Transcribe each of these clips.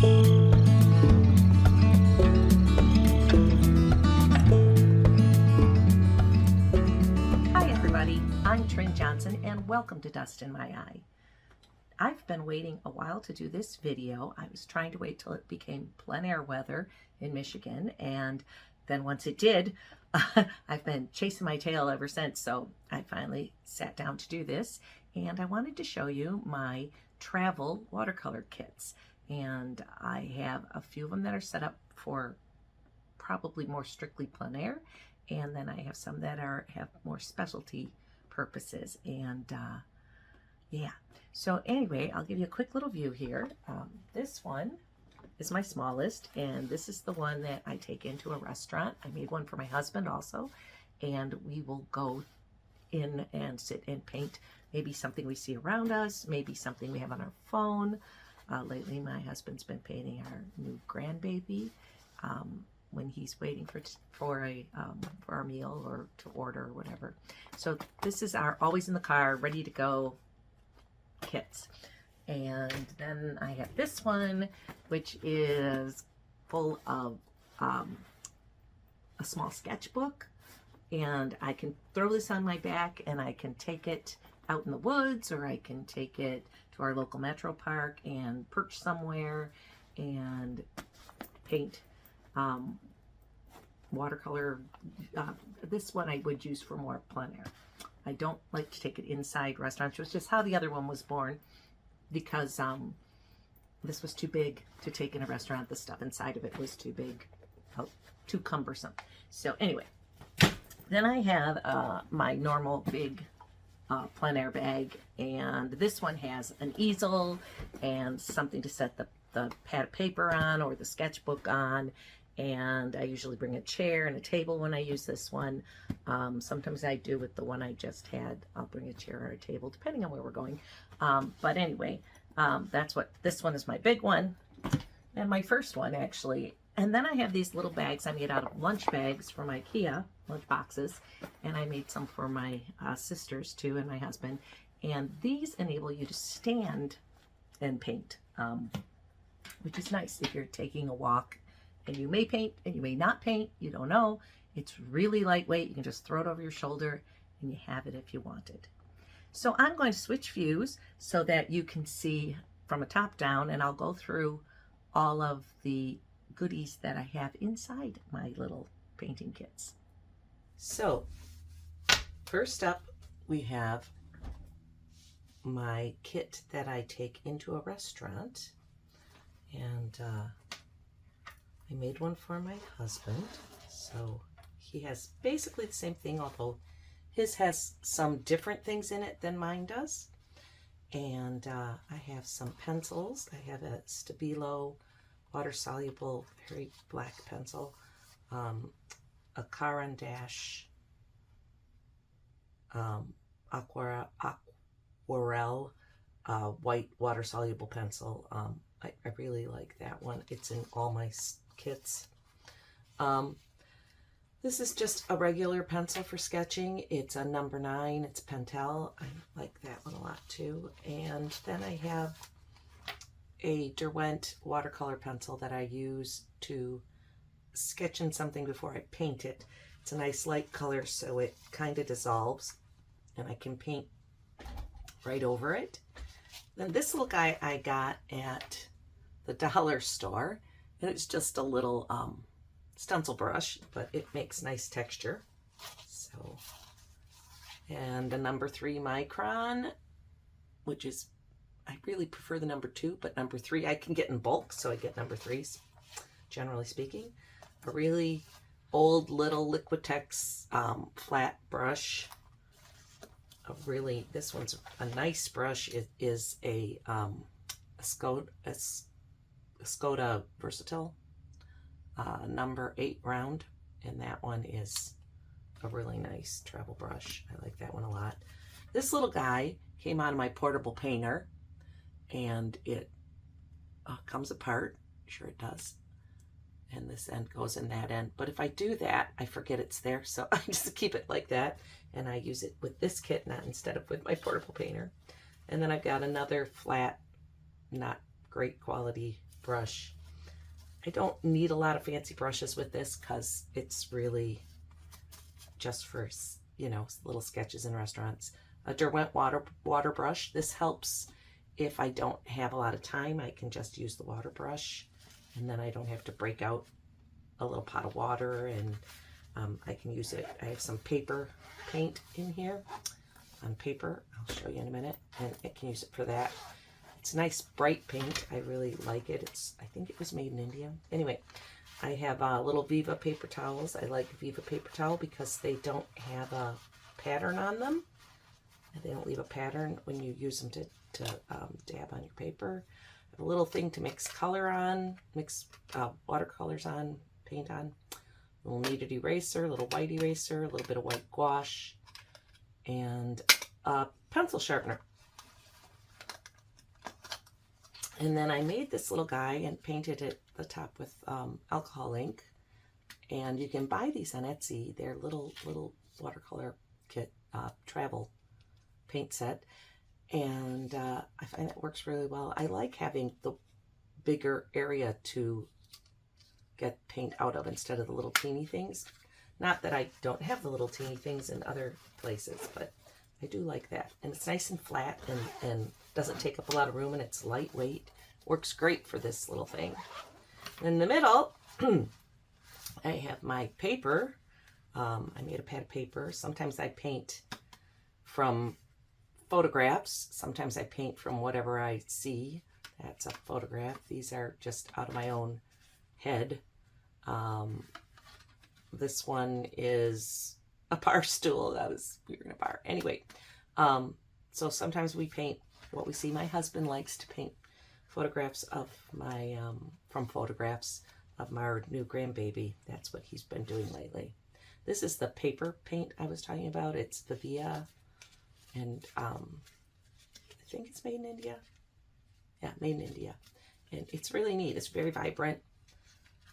And welcome to Dust in My Eye. I've been waiting a while to do this video. I was trying to wait till it became plein air weather in Michigan, and then once it did, I've been chasing my tail ever since, so I finally sat down to do this, and I wanted to show you my travel watercolor kits. And I have a few of them that are set up for probably more strictly plein air, and then I have some that have more specialty purposes. And yeah, so anyway, I'll give you a quick little view here. This one is my smallest, and this is the one that I take into a restaurant. I made one for my husband also, and we will go in and sit and paint maybe something we see around us, maybe something we have on our phone. Lately my husband's been painting our new grandbaby when he's waiting for our meal or to order or whatever. So this is our always in the car, ready to go kits. And then I have this one, which is full of a small sketchbook, and I can throw this on my back and I can take it out in the woods, or I can take it to our local metro park and perch somewhere and paint watercolor. This one I would use for more plein air. I don't like to take it inside restaurants, which is how the other one was born, because this was too big to take in a restaurant. The stuff inside of it was too big, too cumbersome. So anyway, then I have my normal big plein air bag, and this one has an easel and something to set the pad of paper on or the sketchbook on. And I usually bring a chair and a table when I use this one. Sometimes I do with the one I just had. I'll bring a chair or a table depending on where we're going. But anyway, that's what this one is, my big one and my first one actually. And then I have these little bags I made out of lunch bags from IKEA, lunch boxes, and I made some for my sisters too and my husband. And these enable you to stand and paint, which is nice if you're taking a walk. And you may paint and you may not paint, you don't know. It's really lightweight. You can just throw it over your shoulder and you have it if you want it. So I'm going to switch views so that you can see from a top down, and I'll go through all of the goodies that I have inside my little painting kits. So first up, we have my kit that I take into a restaurant, and I made one for my husband, so he has basically the same thing, although his has some different things in it than mine does. And I have some pencils. I have a Stabilo water-soluble, very black pencil, a Caran d'Ache Aquarelle white water-soluble pencil. I really like that one. It's in all my kits. This is just a regular pencil for sketching. It's a number 9. It's Pentel. I like that one a lot too. And then I have a Derwent watercolor pencil that I use to sketch in something before I paint it. It's a nice light color, so it kind of dissolves and I can paint right over it. Then this little guy I got at the dollar store, and it's just a little stencil brush, but it makes nice texture. So, and a number 3 micron, which is, I really prefer the number 2, but number 3 I can get in bulk, so I get number 3s, generally speaking. A really old little Liquitex flat brush. This one's a nice brush. It is a Skoda Versatile number 8 round, and that one is a really nice travel brush. I like that one a lot. This little guy came out of my portable painter, and it comes apart. Sure it does. And this end goes in that end. But if I do that, I forget it's there, so I just keep it like that, and I use it with this kit, not instead of with my portable painter. And then I've got another flat, not great quality brush. I don't need a lot of fancy brushes with this because it's really just for, you know, little sketches in restaurants. A Derwent water brush. This helps if I don't have a lot of time. I can just use the water brush, and then I don't have to break out a little pot of water, and I can use it. I have some paper paint in here on paper. I'll show you in a minute, and I can use it for that. It's nice bright paint. I really like it. I think it was made in India. Anyway, I have little Viva paper towels. I like Viva paper towel because they don't have a pattern on them. And they don't leave a pattern when you use them to dab on your paper. I have a little thing to mix color on, mix watercolors on, paint on. A little kneaded eraser, a little white eraser, a little bit of white gouache, and a pencil sharpener. And then I made this little guy and painted it the top with alcohol ink. And you can buy these on Etsy. They're little watercolor kit, travel paint set. And I find it works really well. I like having the bigger area to get paint out of instead of the little teeny things. Not that I don't have the little teeny things in other places, but I do like that. And it's nice and flat and doesn't take up a lot of room, and it's lightweight. Works great for this little thing. In the middle, I have my paper. I made a pad of paper. Sometimes I paint from photographs. Sometimes I paint from whatever I see. That's a photograph. These are just out of my own head. This one is a bar stool. We were in a bar. Anyway, so sometimes we paint what we see. My husband likes to paint photographs of my, from photographs of my new grandbaby. That's what he's been doing lately. This is the paper paint I was talking about. It's Vivia, and I think it's made in India. Yeah, made in India. And it's really neat. It's very vibrant.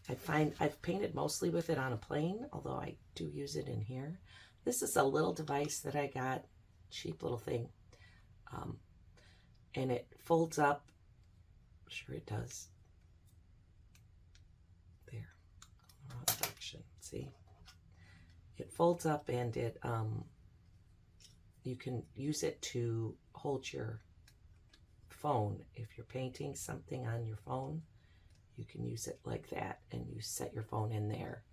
I find I've painted mostly with it on a plane, although I do use it in here. This is a little device that I got, cheap little thing. And it folds up. Sure it does. There. Wrong direction. See? It folds up, and it you can use it to hold your phone. If you're painting something on your phone, you can use it like that, and you set your phone in there.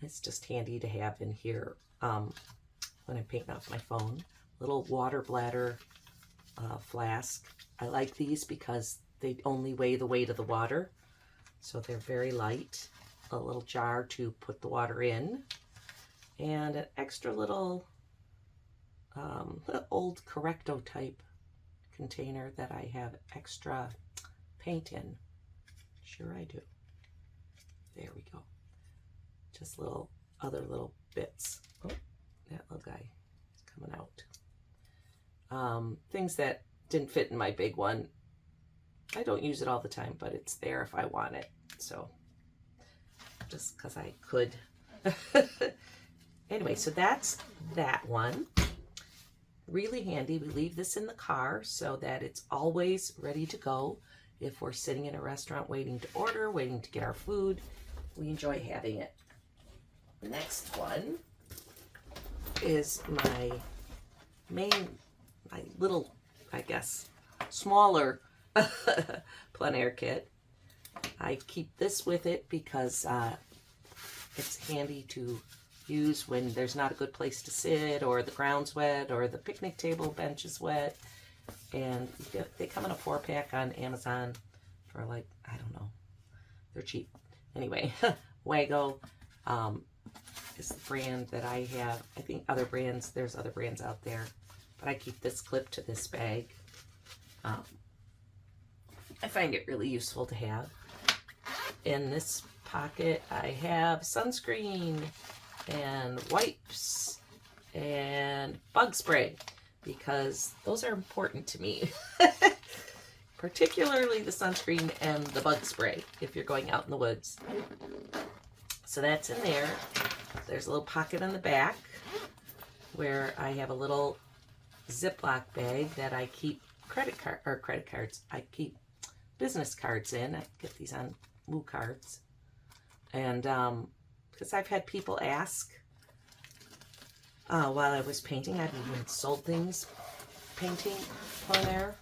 It's just handy to have in here when I'm painting off my phone. Little water bladder flask. I like these because they only weigh the weight of the water, so they're very light. A little jar to put the water in, and an extra little old Correcto type container that I have extra paint in. Sure I do. There we go. Just other little bits. Oh, that little guy is coming out. Things that didn't fit in my big one. I don't use it all the time, but it's there if I want it. So, just because I could. Anyway, so that's that one. Really handy. We leave this in the car so that it's always ready to go. If we're sitting in a restaurant waiting to order, waiting to get our food, we enjoy having it. The next one is my little, I guess, smaller Plein Air kit. I keep this with it because it's handy to use when there's not a good place to sit, or the ground's wet, or the picnic table bench is wet. And they come in a 4-pack on Amazon for like, I don't know, they're cheap. Anyway, Wago is the brand that I have. I think there's other brands out there, but I keep this clip to this bag. I find it really useful to have. In this pocket, I have sunscreen and wipes and bug spray, because those are important to me. Particularly the sunscreen and the bug spray if you're going out in the woods. So that's in there. There's a little pocket on the back where I have a little Ziploc bag that I keep credit cards. I keep business cards in. I get these on Moo cards. And because I've had people ask while I was painting, I've even sold things painting plein air.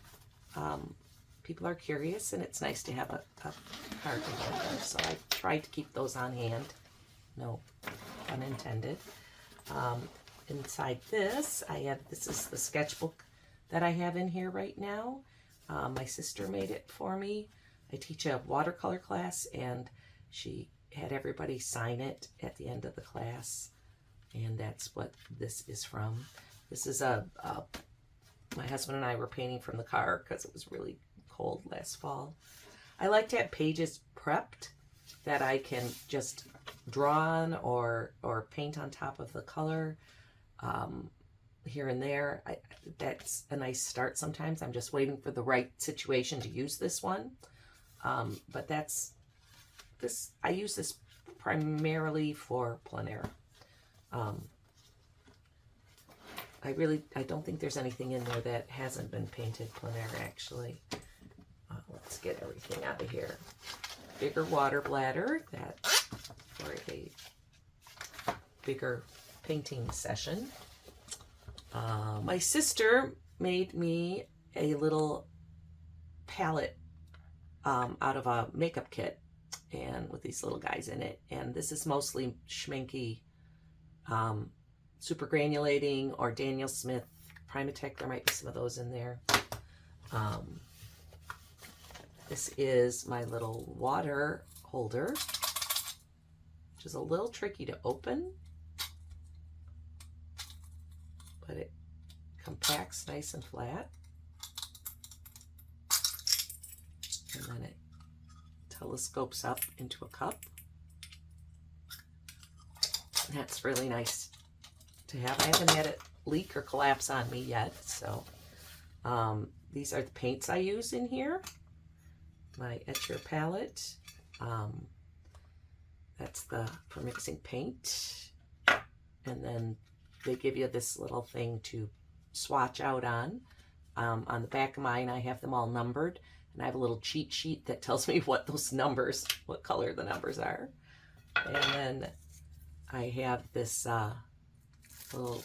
People are curious, and it's nice to have a card holder. So I tried to keep those on hand. No pun intended. Inside this, this is the sketchbook that I have in here right now. My sister made it for me. I teach a watercolor class, and she had everybody sign it at the end of the class. And that's what this is from. This is my husband and I were painting from the car because it was really cold last fall. I like to have pages prepped that I can just draw on or paint on top of the color here and there. That's a nice start sometimes. I'm just waiting for the right situation to use this one. But I use this primarily for plein air. I don't think there's anything in there that hasn't been painted plein air, actually. Let's get everything out of here. Bigger water bladder, that's for a bigger painting session. My sister made me a little palette out of a makeup kit, and with these little guys in it. And this is mostly schminky, super granulating, or Daniel Smith Primatech. There might be some of those in there. This is my little water holder, which is a little tricky to open, but it compacts nice and flat. And then it telescopes up into a cup. And that's really nice to have. I haven't had it leak or collapse on me yet. So these are the paints I use in here. My Etcher palette. That's for mixing paint. And then they give you this little thing to swatch out on. On the back of mine, I have them all numbered. And I have a little cheat sheet that tells me what color the numbers are. And then I have this little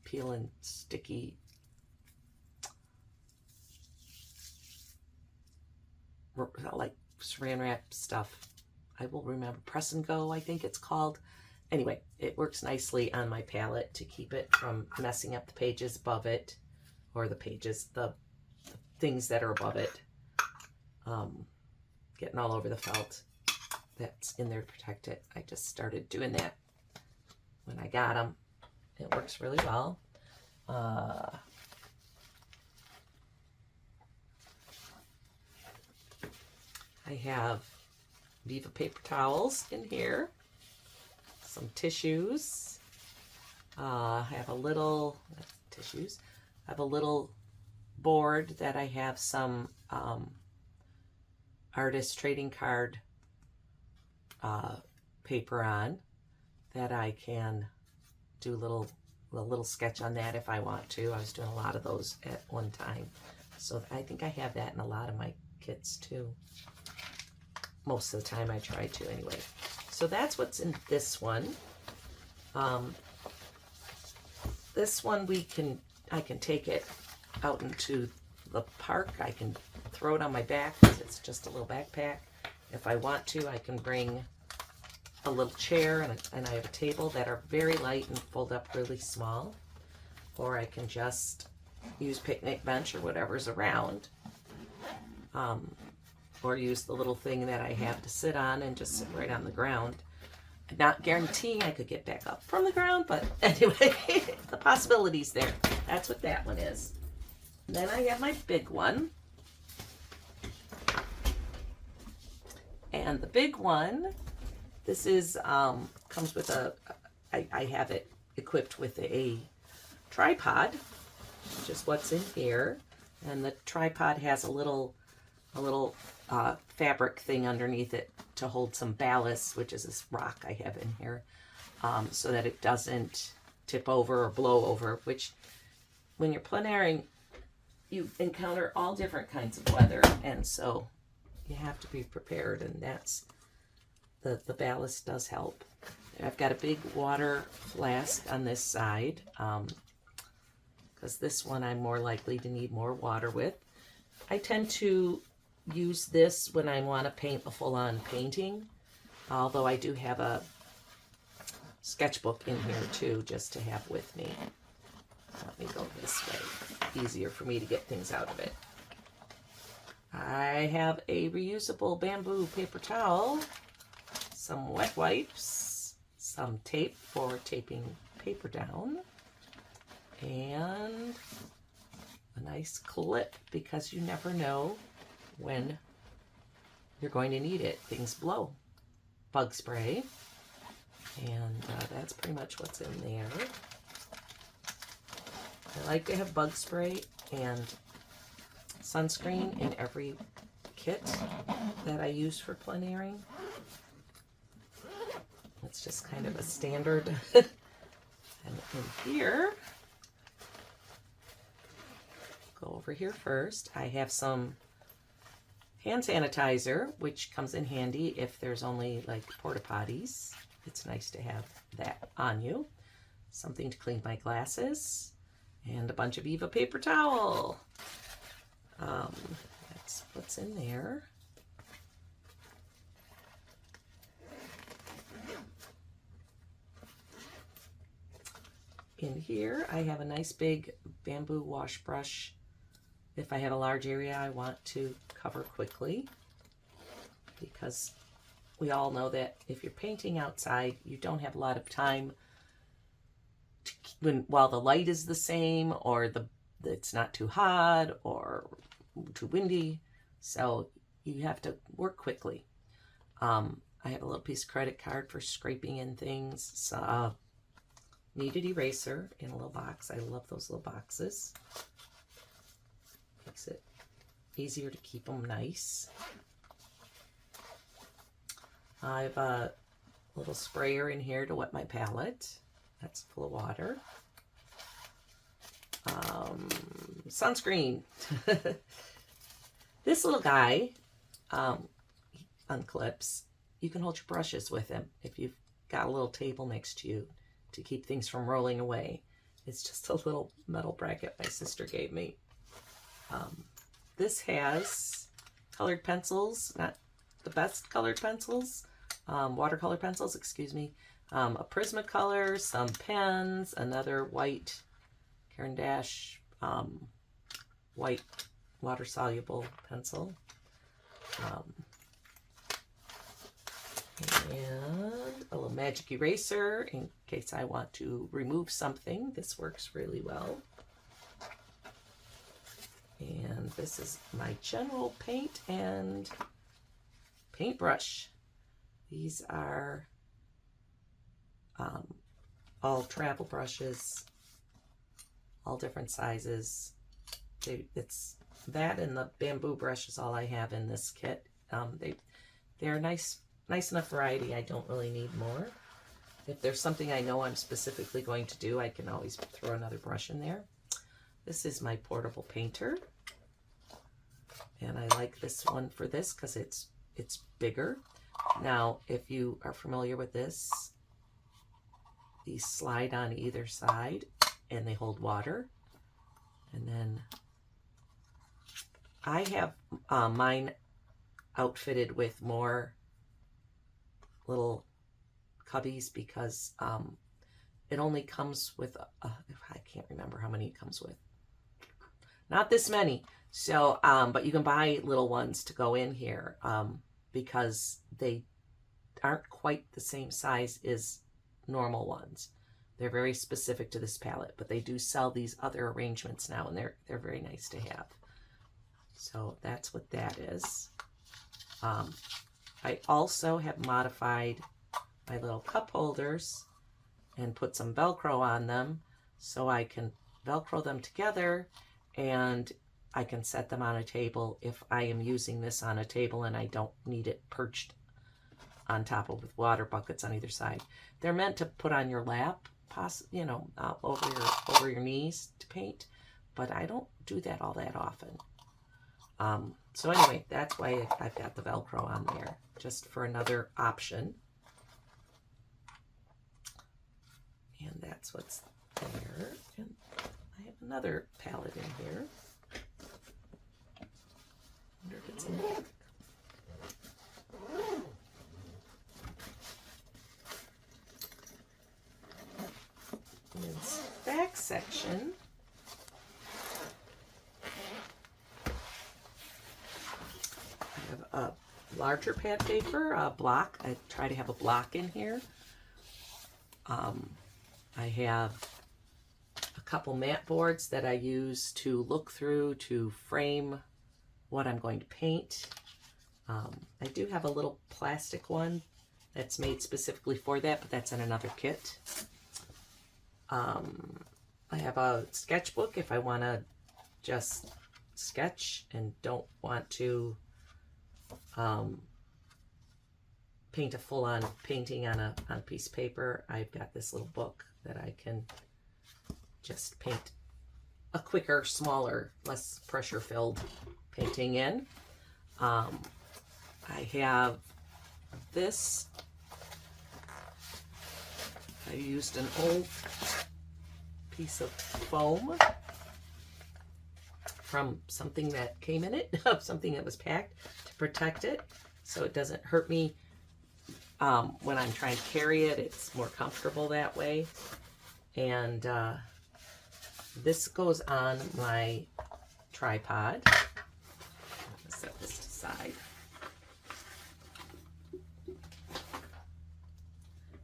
peel and sticky like saran wrap stuff. I will remember. Press and Go, I think it's called. Anyway, it works nicely on my palette to keep it from messing up the pages above it, or the things that are above it, getting all over the felt that's in there to protect it. I just started doing that when I got them. It works really well. I have Viva paper towels in here, some tissues. I have a little tissues. I have a little board that I have some artist trading card paper on that I can do a little sketch on that if I want to. I was doing a lot of those at one time, so I think I have that in a lot of my kits too. Most of the time I try to anyway. So that's what's in this one. This one I can take it out into the park. I can throw it on my back because it's just a little backpack. If I want to, I can bring a little chair and I have a table that are very light and fold up really small. Or I can just use picnic bench or whatever's around. Or use the little thing that I have to sit on and just sit right on the ground. I'm not guaranteeing I could get back up from the ground, but anyway, the possibility's there. That's what that one is. And then I have my big one. And the big one, this is, comes with I have it equipped with a tripod, which is what's in here. And the tripod has a little fabric thing underneath it to hold some ballast, which is this rock I have in here, so that it doesn't tip over or blow over, which when you're plein airing, you encounter all different kinds of weather, and so you have to be prepared, and that's the ballast does help. I've got a big water flask on this side, because this one I'm more likely to need more water with. I tend to use this when I want to paint a full-on painting, although I do have a sketchbook in here too, just to have with me. Let me go this way. Easier for me to get things out of it. I have a reusable bamboo paper towel, some wet wipes, some tape for taping paper down, and a nice clip because you never know when you're going to need it. Things blow. Bug spray, and that's pretty much what's in there. I like to have bug spray and sunscreen in every kit that I use for plein airing. It's just kind of a standard. And in here, go over here first, I have some hand sanitizer, which comes in handy if there's only like porta potties. It's nice to have that on you. Something to clean my glasses, and a bunch of Eva paper towel. That's what's in there. In here, I have a nice big bamboo wash brush. If I have a large area I want to cover quickly, because we all know that if you're painting outside, you don't have a lot of time to, while the light is the same, or it's not too hot or too windy, so you have to work quickly. I have a little piece of credit card for scraping in things. So, kneaded eraser in a little box. I love those little boxes. Makes it easier to keep them nice. I have a little sprayer in here to wet my palette. That's full of water. Sunscreen. This little guy unclips. You can hold your brushes with him if you've got a little table next to you to keep things from rolling away. It's just a little metal bracket my sister gave me. This has colored pencils, not the best colored pencils, watercolor pencils, excuse me, a Prismacolor, some pens, another white Caran d'Ache white water-soluble pencil, and a little magic eraser in case I want to remove something. This works really well. And this is my general paint and paintbrush. These are all travel brushes, all different sizes. It's that and the bamboo brush is all I have in this kit. They're nice enough variety. I don't really need more. If there's something I know I'm specifically going to do, I can always throw another brush in there. This is my portable painter, and I like this one for this because it's bigger. Now, if you are familiar with this, these slide on either side and they hold water. And then I have mine outfitted with more little cubbies because it only comes with, I can't remember how many it comes with. Not this many. So, but you can buy little ones to go in here because they aren't quite the same size as normal ones. They're very specific to this palette, but they do sell these other arrangements now, and they're very nice to have. So that's what that is. I also have modified my little cup holders and put some Velcro on them so I can Velcro them together, and I can set them on a table if I am using this on a table and I don't need it perched on top of with water buckets on either side. They're meant to put on your lap, over your knees to paint, but I don't do that all that often. So anyway, that's why I've got the Velcro on there, just for another option. And that's what's there. And I have another palette in here. I wonder if it's in there. In this back section, I have a larger pad paper, a block. I try to have a block in here. I have a couple mat boards that I use to look through to frame what I'm going to paint. I do have a little plastic one that's made specifically for that, but that's in another kit. I have a sketchbook if I want to just sketch and don't want to paint a full-on painting on a piece of paper. I've got this little book that I can just paint a quicker, smaller, less pressure-filled painting in. I have this. I used an old piece of foam from something that came in it, something that was packed, to protect it so it doesn't hurt me when I'm trying to carry it. It's more comfortable that way. And this goes on my tripod. Let's set this aside.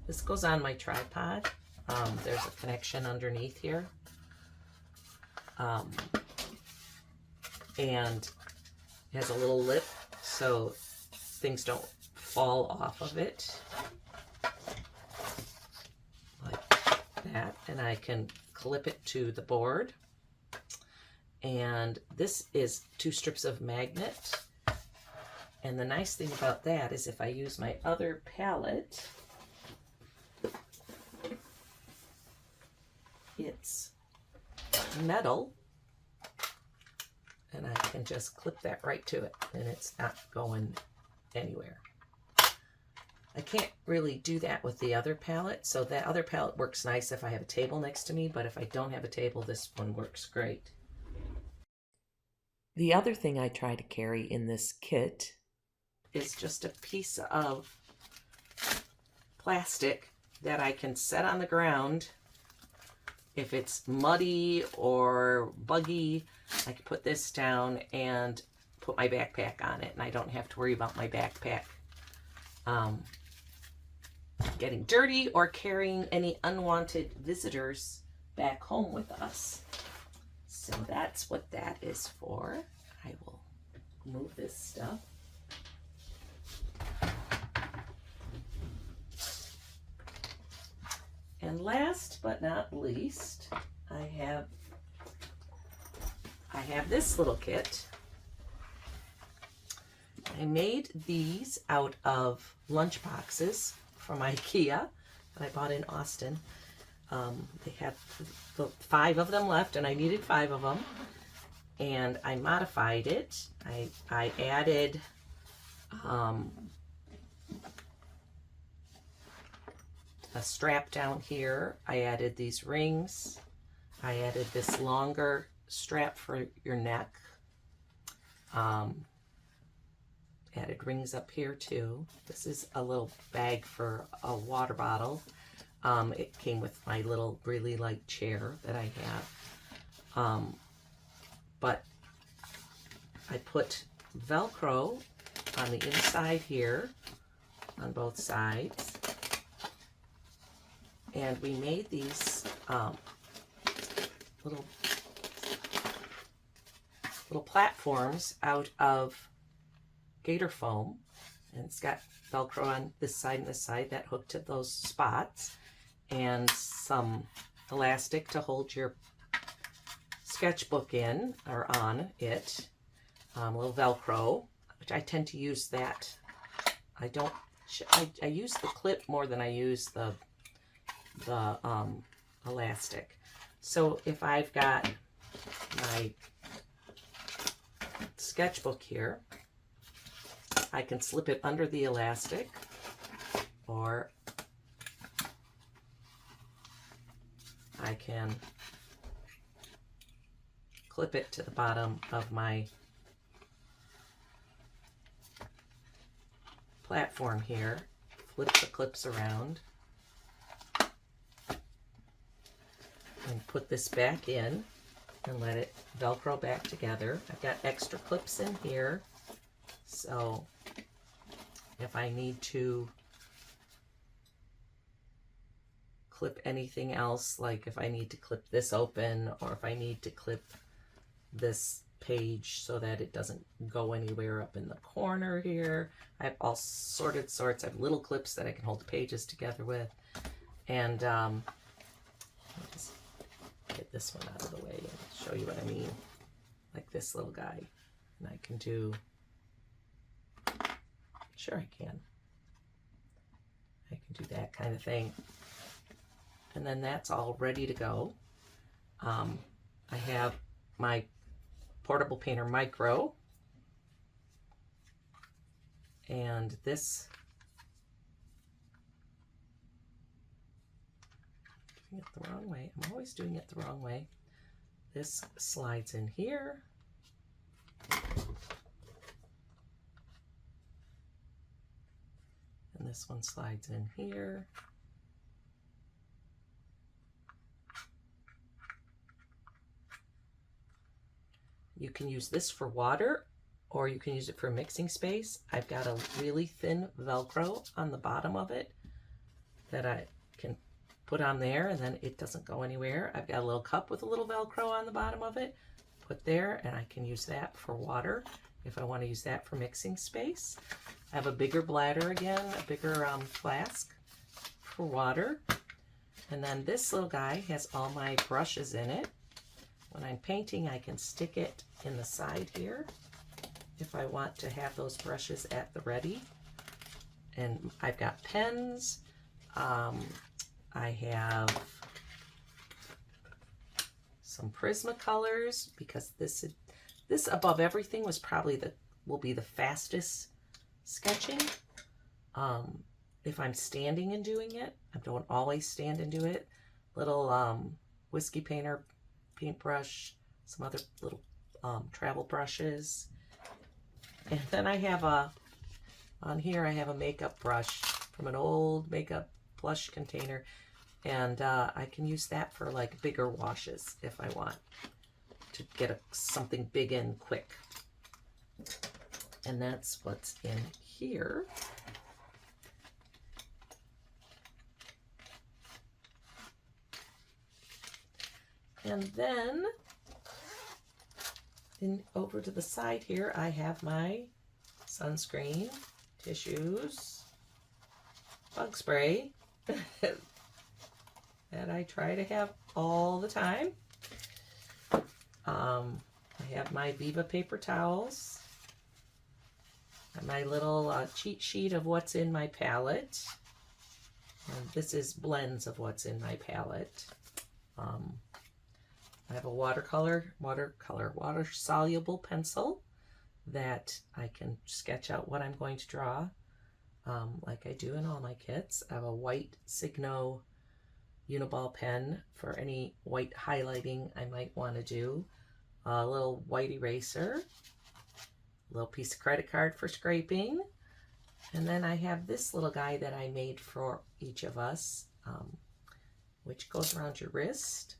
This goes on my tripod. There's a connection underneath here. And it has a little lip so things don't fall off of it. Like that. And I can clip it to the board. And this is 2 strips of magnet. And the nice thing about that is if I use my other palette, it's metal, and I can just clip that right to it, and it's not going anywhere. I can't really do that with the other palette, so that other palette works nice if I have a table next to me, but if I don't have a table, this one works great. The other thing I try to carry in this kit is just a piece of plastic that I can set on the ground. If it's muddy or buggy, I can put this down and put my backpack on it, and I don't have to worry about my backpack getting dirty or carrying any unwanted visitors back home with us. So that's what that is for. I will move this stuff. And last but not least, I have this little kit. I made these out of lunch boxes from IKEA that I bought in Austin. They had 5 of them left, and I needed 5 of them. And I modified it. I added a strap down here. I added these rings. I added this longer strap for your neck. Added rings up here too. This is a little bag for a water bottle. It came with my little really light chair that I have. But I put Velcro on the inside here on both sides. And we made these little platforms out of gator foam, and it's got Velcro on this side and this side that hook to those spots, and some elastic to hold your sketchbook in or on it. A little Velcro, which I tend to use that. I use the clip more than I use the elastic. So if I've got my sketchbook here, I can slip it under the elastic, or I can clip it to the bottom of my platform here, flip the clips around, and put this back in and let it Velcro back together. I've got extra clips in here, so if I need to clip anything else, like if I need to clip this open, or if I need to clip this page so that it doesn't go anywhere up in the corner here. I have all sorts. I have little clips that I can hold the pages together with. And let me just get this one out of the way and show you what I mean. Like this little guy. And I can do, sure I can. I can do that kind of thing. And then that's all ready to go. I have my Portable Painter Micro, and this, doing it the wrong way. I'm always doing it the wrong way. This slides in here, and this one slides in here. You can use this for water, or you can use it for mixing space. I've got a really thin Velcro on the bottom of it that I can put on there, and then it doesn't go anywhere. I've got a little cup with a little Velcro on the bottom of it, put there, and I can use that for water if I want to use that for mixing space. I have a bigger bladder again, a bigger flask for water. And then this little guy has all my brushes in it. When I'm painting, I can stick it in the side here if I want to have those brushes at the ready. And I've got pens. I have some Prismacolors, because this above everything was probably will be the fastest sketching. If I'm standing and doing it, I don't always stand and do it. Little whiskey painter paintbrush, some other little travel brushes, and then I have on here I have a makeup brush from an old makeup blush container, and I can use that for like bigger washes if I want to get something big in quick. And that's what's in here. And then over to the side here, I have my sunscreen, tissues, bug spray that I try to have all the time. I have my Viva paper towels, and my little cheat sheet of what's in my palette. And this is blends of what's in my palette. I have a water-soluble pencil that I can sketch out what I'm going to draw, like I do in all my kits. I have a white Signo Uniball pen for any white highlighting I might want to do, a little white eraser, a little piece of credit card for scraping, and then I have this little guy that I made for each of us, which goes around your wrist.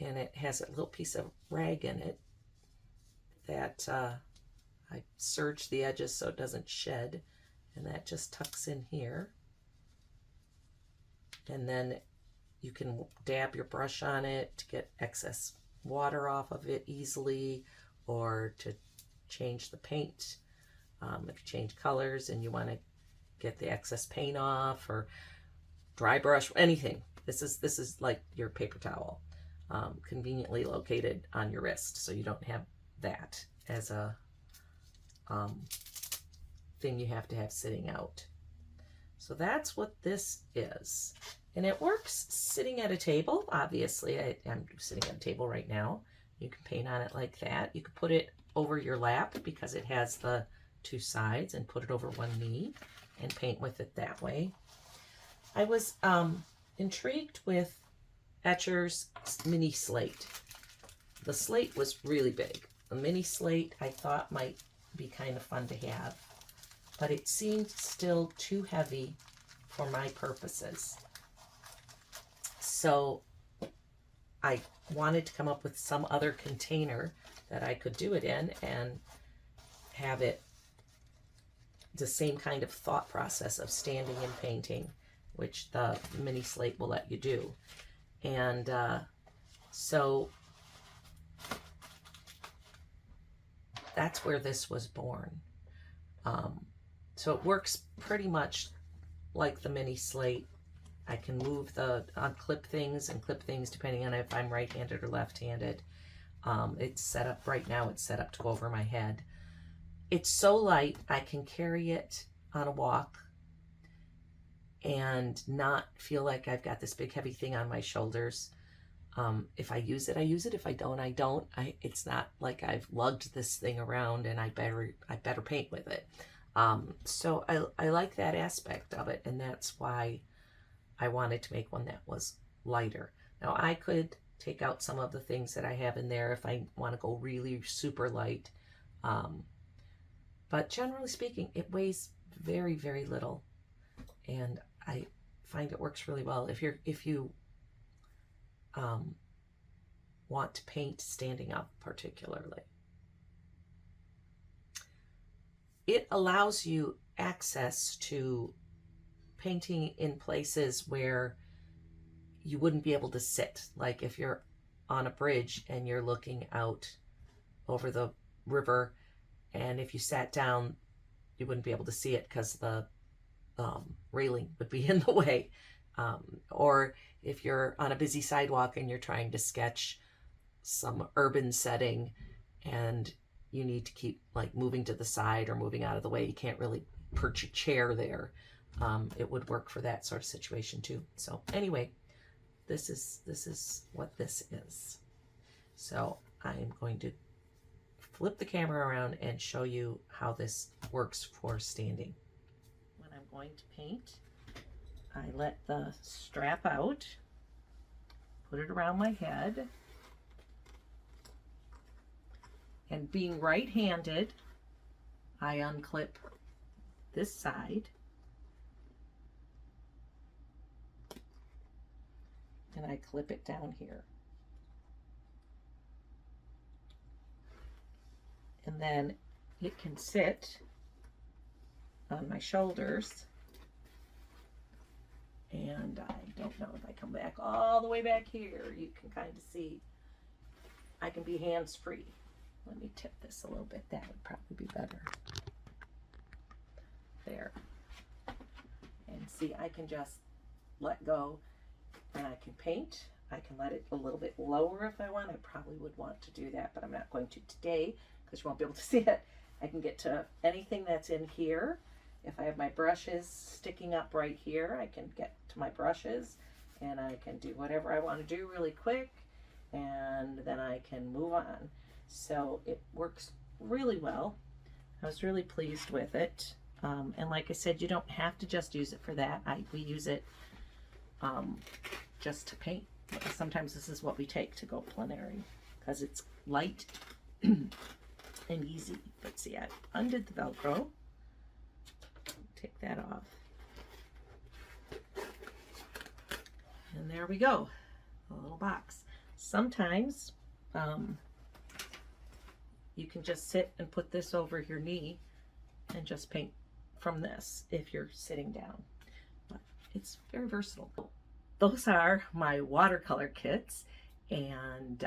And it has a little piece of rag in it that I serge the edges so it doesn't shed, and that just tucks in here. And then you can dab your brush on it to get excess water off of it easily, or to change the paint. If you change colors and you want to get the excess paint off, or dry brush, anything. This is like your paper towel. Conveniently located on your wrist, so you don't have that as a thing you have to have sitting out. So that's what this is. And it works sitting at a table. Obviously, I'm sitting at a table right now. You can paint on it like that. You can put it over your lap because it has the two sides, and put it over one knee and paint with it that way. I was intrigued with Etcher's mini slate. The slate was really big. The mini slate I thought might be kind of fun to have, but it seemed still too heavy for my purposes. So I wanted to come up with some other container that I could do it in and have it the same kind of thought process of standing and painting, which the mini slate will let you do. And so that's where this was born. So it works pretty much like the mini slate. I can move unclip things and clip things depending on if I'm right-handed or left-handed. It's set up right now, it's set up to go over my head. It's so light, I can carry it on a walk and not feel like I've got this big heavy thing on my shoulders. If I use it, I use it. If I don't, I don't. It's not like I've lugged this thing around and I better paint with it. So I like that aspect of it, and that's why I wanted to make one that was lighter. Now I could take out some of the things that I have in there if I want to go really super light. But generally speaking, it weighs very, very little, and I find it works really well if you want to paint standing up particularly. It allows you access to painting in places where you wouldn't be able to sit. Like if you're on a bridge and you're looking out over the river, and if you sat down, you wouldn't be able to see it because the railing would be in the way. Or if you're on a busy sidewalk and you're trying to sketch some urban setting and you need to keep like moving to the side or moving out of the way, you can't really perch a chair there. It would work for that sort of situation too. So anyway, this is what this is. So I'm going to flip the camera around and show you how this works for standing. When I'm going to paint, I let the strap out, put it around my head, and being right-handed, I unclip this side, and I clip it down here. And then it can sit on my shoulders. And I don't know if I come back all the way back here, you can kind of see I can be hands-free. Let me tip this a little bit. That would probably be better. There. And see, I can just let go and I can paint. I can let it a little bit lower if I want. I probably would want to do that, but I'm not going to today because you won't be able to see it. I can get to anything that's in here. If I have my brushes sticking up right here, I can get to my brushes and I can do whatever I want to do really quick, and then I can move on. So it works really well. I was really pleased with it. And like I said, you don't have to just use it for that. We use it just to paint. Sometimes this is what we take to go plein airing because it's light and easy. But see, I undid the Velcro. Take that off. And there we go, a little box. Sometimes you can just sit and put this over your knee and just paint from this if you're sitting down. But it's very versatile. Those are my watercolor kits, and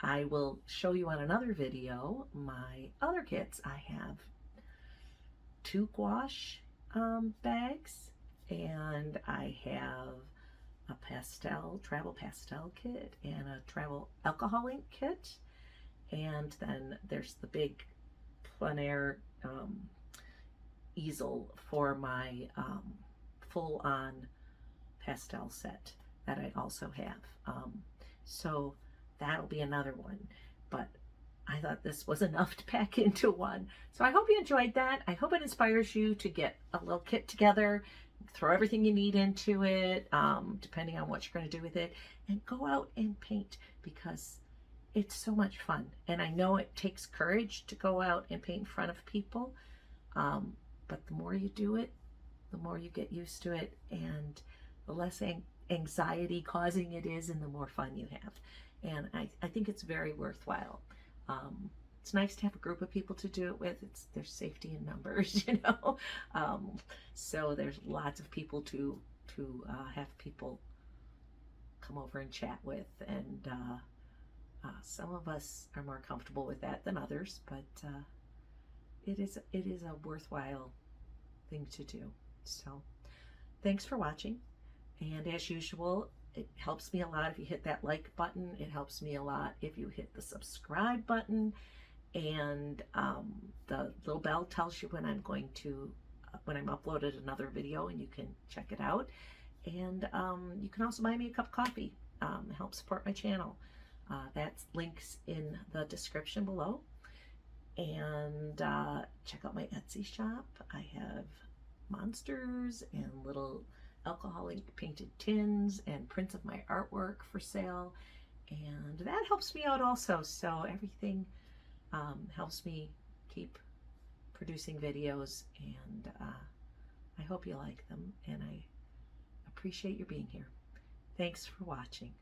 I will show you on another video my other kits. I have 2 gouache bags, and I have a travel pastel kit and a travel alcohol ink kit, and then there's the big plein air easel for my full-on pastel set that I also have. So that'll be another one. But I thought this was enough to pack into one. So I hope you enjoyed that. I hope it inspires you to get a little kit together, throw everything you need into it, depending on what you're going to do with it, and go out and paint, because it's so much fun. And I know it takes courage to go out and paint in front of people, but the more you do it, the more you get used to it, and the less anxiety causing it is, and the more fun you have. And I think it's very worthwhile. It's nice to have a group of people to do it with. There's safety in numbers, you know. So there's lots of people to have people come over and chat with, and some of us are more comfortable with that than others, but it is a worthwhile thing to do. So thanks for watching, and as usual, it helps me a lot if you hit that like button. It helps me a lot if you hit the subscribe button, and the little bell tells you when I'm going to when I'm uploaded another video, and you can check it out. And you can also buy me a cup of coffee. Help support my channel. That's links in the description below. And check out my Etsy shop. I have monsters and little alcoholic painted tins and prints of my artwork for sale, and that helps me out also. So everything helps me keep producing videos, and I hope you like them, and I appreciate you being here. Thanks for watching.